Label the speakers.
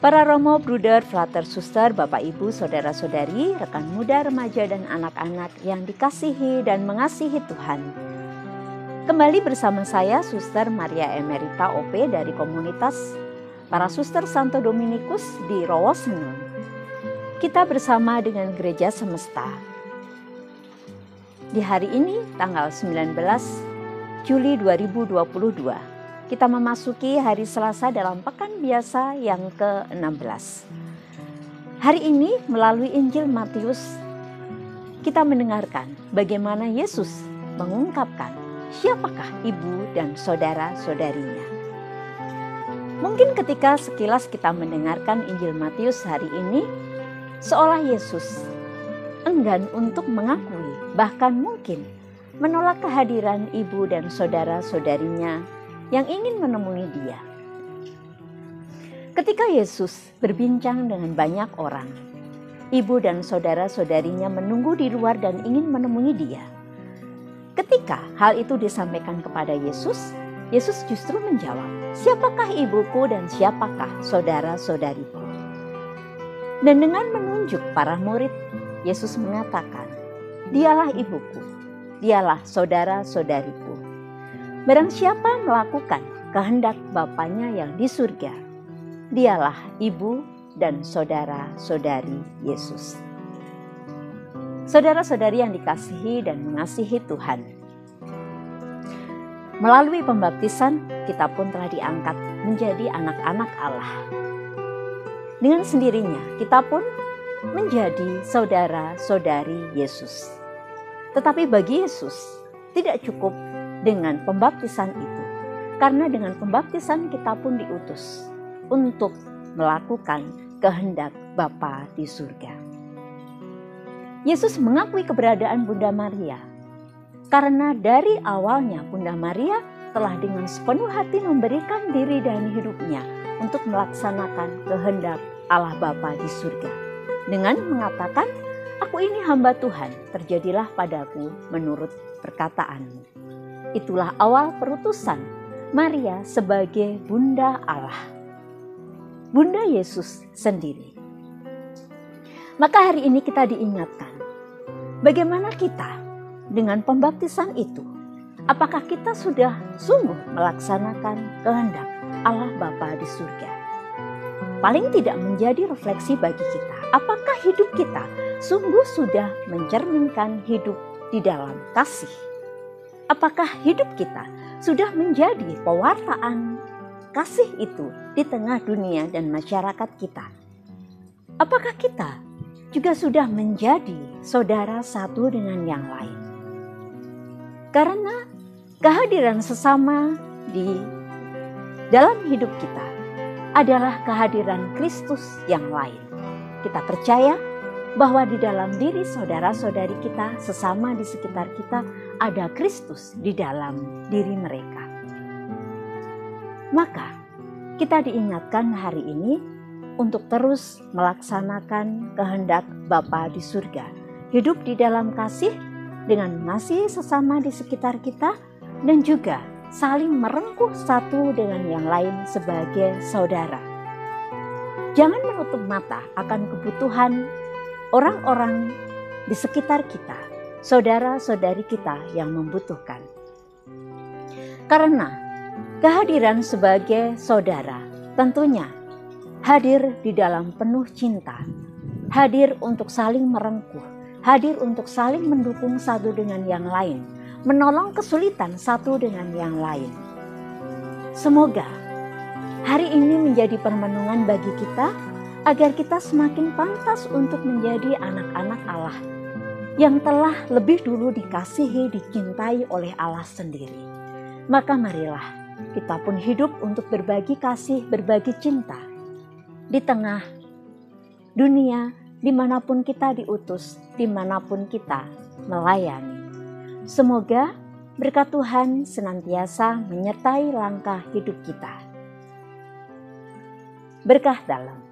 Speaker 1: Para Romo, Bruder, Frater, Suster, Bapak, Ibu, Saudara-saudari, rekan muda, remaja, dan anak-anak yang dikasihi dan mengasihi Tuhan. Kembali bersama saya, Suster Maria Emerita OP dari komunitas Para Suster Santo Dominikus di Rawasenun. Kita bersama dengan Gereja Semesta. Di hari ini, tanggal 19 Juli 2022, kita memasuki hari Selasa dalam pekan biasa yang ke-16. Hari ini melalui Injil Matius kita mendengarkan bagaimana Yesus mengungkapkan siapakah ibu dan saudara-saudarinya. Mungkin ketika sekilas kita mendengarkan Injil Matius hari ini, seolah Yesus enggan untuk mengakui, bahkan mungkin menolak kehadiran ibu dan saudara-saudarinya yang ingin menemui dia. Ketika Yesus berbincang dengan banyak orang, ibu dan saudara-saudarinya menunggu di luar dan ingin menemui dia. Ketika hal itu disampaikan kepada Yesus, Yesus justru menjawab, "Siapakah ibuku dan siapakah saudara-saudariku?" Dan dengan menunjuk para murid, Yesus mengatakan, "Dialah ibuku, dialah saudara-saudariku. Barang siapa melakukan kehendak Bapanya yang di surga, dialah ibu dan saudara-saudari Yesus." Saudara-saudari yang dikasihi dan mengasihi Tuhan, melalui pembaptisan kita pun telah diangkat menjadi anak-anak Allah. Dengan sendirinya kita pun menjadi saudara-saudari Yesus. Tetapi bagi Yesus tidak cukup dengan pembaptisan itu, karena dengan pembaptisan kita pun diutus untuk melakukan kehendak Bapa di surga. Yesus mengakui keberadaan Bunda Maria, karena dari awalnya Bunda Maria telah dengan sepenuh hati memberikan diri dan hidupnya untuk melaksanakan kehendak Allah Bapa di surga. Dengan mengatakan, "Aku ini hamba Tuhan, terjadilah padaku menurut perkataanmu." Itulah awal perutusan Maria sebagai Bunda Allah, Bunda Yesus sendiri. Maka hari ini kita diingatkan, bagaimana kita dengan pembaptisan itu, apakah kita sudah sungguh melaksanakan kehendak Allah Bapa di surga? Paling tidak menjadi refleksi bagi kita, apakah hidup kita sungguh sudah mencerminkan hidup di dalam kasih? Apakah hidup kita sudah menjadi pewartaan kasih itu di tengah dunia dan masyarakat kita? Apakah kita juga sudah menjadi saudara satu dengan yang lain? Karena kehadiran sesama di dalam hidup kita adalah kehadiran Kristus yang lain. Kita percaya bahwa di dalam diri saudara-saudari kita, sesama di sekitar kita, ada Kristus di dalam diri mereka. Maka kita diingatkan hari ini untuk terus melaksanakan kehendak Bapa di surga. Hidup di dalam kasih dengan mengasihi sesama di sekitar kita dan juga saling merengkuh satu dengan yang lain sebagai saudara. Jangan menutup mata akan kebutuhan orang-orang di sekitar kita, saudara-saudari kita yang membutuhkan. Karena kehadiran sebagai saudara tentunya hadir di dalam penuh cinta, hadir untuk saling merengkuh, hadir untuk saling mendukung satu dengan yang lain, menolong kesulitan satu dengan yang lain. Semoga hari ini menjadi permenungan bagi kita, agar kita semakin pantas untuk menjadi anak-anak Allah yang telah lebih dulu dikasihi, dicintai oleh Allah sendiri. Maka marilah kita pun hidup untuk berbagi kasih, berbagi cinta di tengah dunia, dimanapun kita diutus, dimanapun kita melayani. Semoga berkat Tuhan senantiasa menyertai langkah hidup kita. Berkah dalam